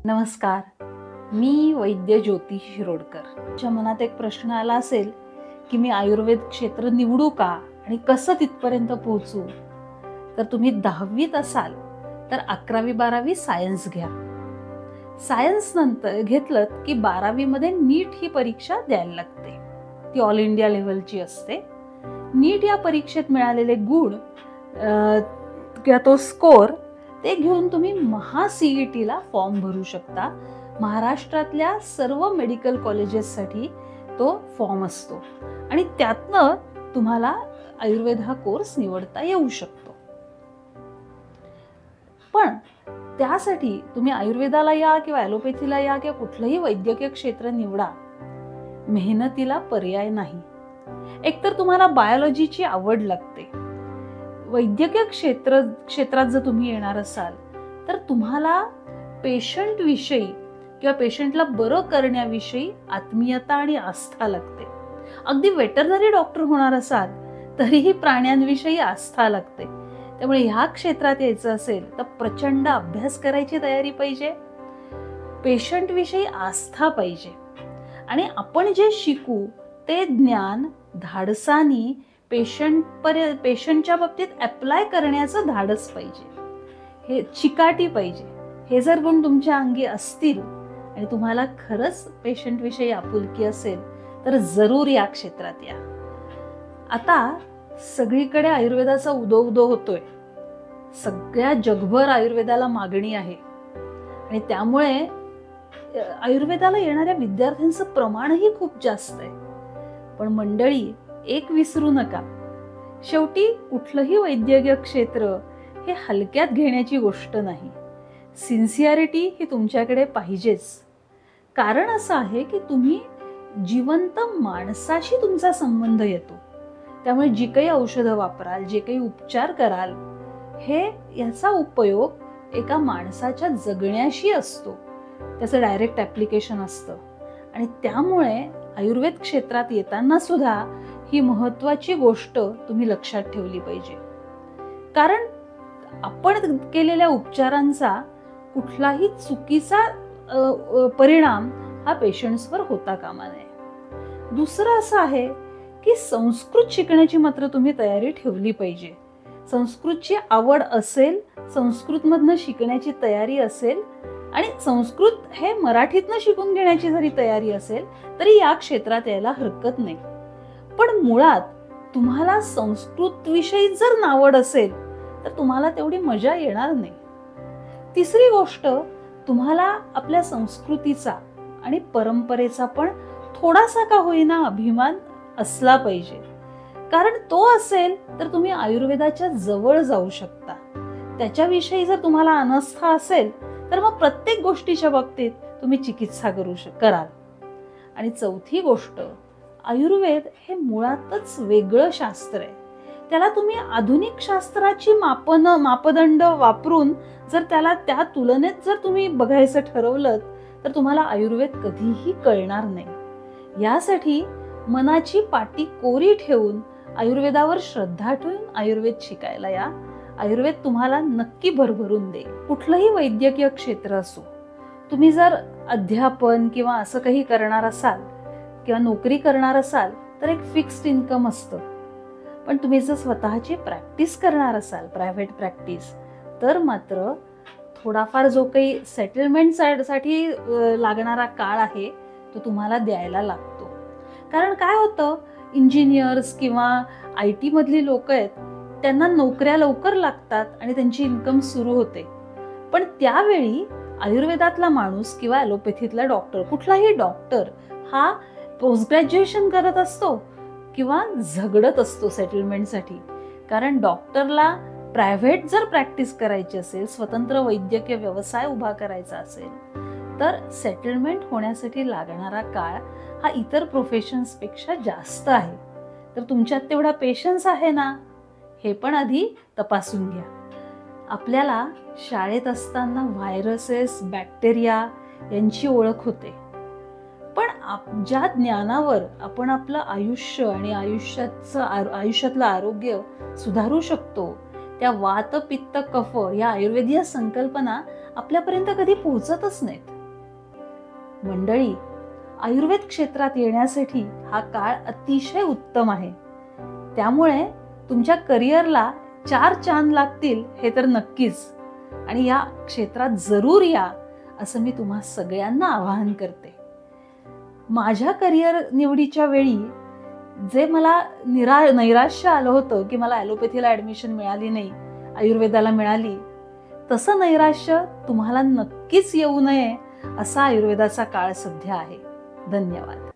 नमस्कार, मी वैद्य ज्योती शिरोडकर. तुमच्या मनात एक प्रश्न आला असेल की मी आयुर्वेद क्षेत्र निवडू का आणि कसं तिथपर्यंत पोहोचू. तर तुम्ही 10वीत असाल तर 11वी-12वी सायन्स घ्या. सायन्स नंतर घेतलं की 12वी मध्ये नीट ही परीक्षा द्यायला लागते. ती ऑल इंडिया लेव्हलची असते. नीट या परीक्षेत मिळालेले गुण किंवा तो स्कोर ते घेऊन तुम्ही CET ला फॉर्म भरू शकता. महाराष्ट्रातल्या सर्व मेडिकल कॉलेजेससाठी तो फॉर्म असतो आणि त्यातनं तुम्हाला आयुर्वेद हा कोर्स निवडता येऊ शकतो. पण त्यासाठी तुम्ही आयुर्वेदाला या किंवा ॲलोपॅथीला या किंवा कुठलंही वैद्यकीय क्षेत्र निवडा, मेहनतीला पर्याय नाही. एकतर तुम्हाला बायोलॉजीची आवड लागते. वैद्यकीय क्षेत्रात जर तुम्ही येणार असाल तर तुम्हाला पेशंट विषयी किंवा पेशंटला बरं करण्याविषयी आत्मीयता आणि आस्था लागते. अगदी वेटरनरी डॉक्टर होणार असाल तरीही प्राण्यांविषयी आस्था लागते. त्यामुळे ह्या क्षेत्रात यायचं असेल तर प्रचंड अभ्यास करायची तयारी पाहिजे, पेशंट विषयी आस्था पाहिजे आणि आपण जे शिकू ते ज्ञान धाडसानी पेशंटच्या बाबतीत अप्लाय करण्याचं धाडस पाहिजे, हे चिकाटी पाहिजे. हे जर गुण तुमच्या अंगी असतील आणि तुम्हाला खरंच पेशंट विषयी आपुलकी असेल तर जरूर या क्षेत्रात या. आता सगळीकडे आयुर्वेदाचा उदो होतोय. सगळ्या जगभर आयुर्वेदाला मागणी आहे आणि त्यामुळे आयुर्वेदाला येणाऱ्या विद्यार्थ्यांचं प्रमाणही खूप जास्त आहे. पण मंडळी, एक विसरू नका, शेवटी कुठलंही वैद्यकीय क्षेत्र हे हलक्यात घेण्याची गोष्ट नाही. सिन्सिअरिटी ही तुमच्याकडे पाहिजेच. कारण असं आहे की तुम्ही जिवंत माणसाशी तुमचा संबंध येतो. त्यामुळे जी काही औषधं वापराल, जे काही उपचार कराल, याचा उपयोग एका माणसाच्या जगण्याशी असतो. त्याचं डायरेक्ट ॲप्लिकेशन असतं आणि त्यामुळे आयुर्वेद क्षेत्रात येताना सुद्धा ही महत्वाची गोष्ट तुम्ही लक्षात ठेवली पाहिजे. कारण आपण केलेल्या उपचारांचा कुठलाही चुकीचा परिणाम हा पेशंट्सवर होता कामा नये. दुसरं असं आहे की संस्कृत शिकण्याची मात्र तुम्ही तयारी ठेवली पाहिजे. संस्कृतची आवड असेल, संस्कृतमधनं शिकण्याची तयारी असेल आणि संस्कृत हे मराठीतनं शिकून घेण्याची जरी तयारी असेल तरी या क्षेत्रात यायला हरकत नाही. पण मुळात तुम्हाला संस्कृत विषयी जर नावड असेल तर तुम्हाला तेवढी मजा येणार नाही. तिसरी गोष्ट, तुम्हाला आपल्या संस्कृतीचा आणि परंपरेचा पण थोडासा का होईना अभिमान असला पाहिजे. कारण तो असेल तर तुम्ही आयुर्वेदाच्या जवळ जाऊ शकता. त्याच्याविषयी जर तुम्हाला अनास्था असेल तर मग प्रत्येक गोष्टीच्या बाबतीत तुम्ही चिकित्सा कराल. आणि चौथी गोष्ट, आयुर्वेद हे मुळातच वेगळं शास्त्र आहे. त्याला तुम्ही आधुनिक शास्त्राची मापदंड वापरून जर त्याला त्या तुलनेत जर तुम्ही बघायचं ठरवलं तर तुम्हाला आयुर्वेद कधीही कळणार नाही. यासाठी मनाची पाटी कोरी ठेवून आयुर्वेदावर श्रद्धा ठेवून आयुर्वेद शिकायला या. आयुर्वेद तुम्हाला नक्की भरभरून देईल. कुठलंही वैद्यकीय क्षेत्र असो, तुम्ही जर अध्यापन किंवा असं काही करणार असाल किंवा नोकरी करणार असाल तर एक फिक्स्ड इन्कम असतं. पण तुम्ही जर स्वतःची प्रॅक्टिस करणार असाल, प्रायव्हेट प्रॅक्टिस, तर मात्र थोडाफार जो काही सेटलमेंटसाठी लागणारा काळ आहे तो तुम्हाला द्यायला लागतो. कारण काय होतं, इंजिनियर्स किंवा IT मधली लोक आहेत, त्यांना नोकऱ्या लवकर लागतात आणि त्यांची इन्कम सुरू होते. पण त्यावेळी आयुर्वेदातला माणूस किंवा ॲलोपॅथीतला डॉक्टर, कुठलाही डॉक्टर हा पोस्ट ग्रॅज्युएशन करत असतो किंवा झगडत असतो सेटलमेंटसाठी. कारण डॉक्टरला प्रायव्हेट जर प्रॅक्टिस करायची असेल, स्वतंत्र वैद्यकीय व्यवसाय उभा करायचा असेल तर सेटलमेंट होण्यासाठी लागणारा काळ हा इतर प्रोफेशन्सपेक्षा जास्त आहे. तर तुमच्यात तेवढा पेशन्स आहे ना, हे पण आधी तपासून घ्या. आपल्याला शाळेत असताना व्हायरसेस, बॅक्टेरिया यांची ओळख होते. पण ज्या ज्ञानावर आपण आपलं आयुष्य आणि आयुष्यातलं आरोग्य सुधारू शकतो, त्या वात, पित्त, कफ या आयुर्वेदीय संकल्पना आपल्यापर्यंत कधी पोहोचतच नाहीत. मंडळी, आयुर्वेद क्षेत्रात येण्यासाठी हा काळ अतिशय उत्तम आहे. त्यामुळे तुमच्या करिअरला 4 चांद लागतील हे तर नक्कीच. आणि या क्षेत्रात जरूर या असं मी तुम्हा सगळ्यांना आवाहन करते. माझ्या करिअर निवडीच्या वेळी जे मला नैराश्य आलं होतं की मला ॲलोपॅथीला ॲडमिशन मिळाली नाही, आयुर्वेदाला मिळाली, तसं नैराश्य तुम्हाला नक्कीच येऊ नये असा आयुर्वेदाचा काळ सध्या आहे. धन्यवाद.